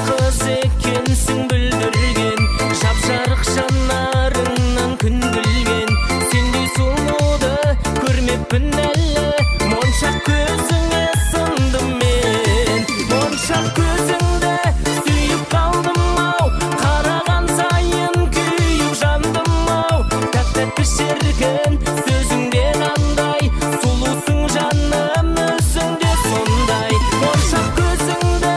Kız ekensin büldürgen, şapşarık şanlarından күн gülgen. Sendей сұлуды көрмеппін әлі, моншақ көзіңе сындым мен. Моншақ көзіңді сүйіп қалдым ау, қараған сайын күйіп жандым ау. Тәп-тәтті шіркін сөзіңде қандай, сұлусың жаным өзіңде сондай. Моншақ көзіңді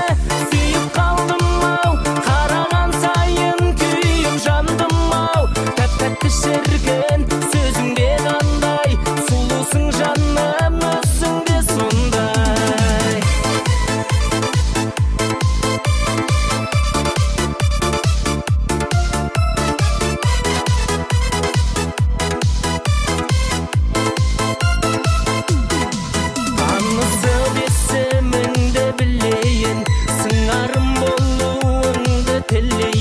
сүйіп қалдым ау, қараған сайын күйіп жандым ау. Тәп-тәтті шіркін сөзіңде қандай, сұлусың жаным өзіңде сондай. Танысып есіміңді білейін, сыңарым болуыңды тілейін.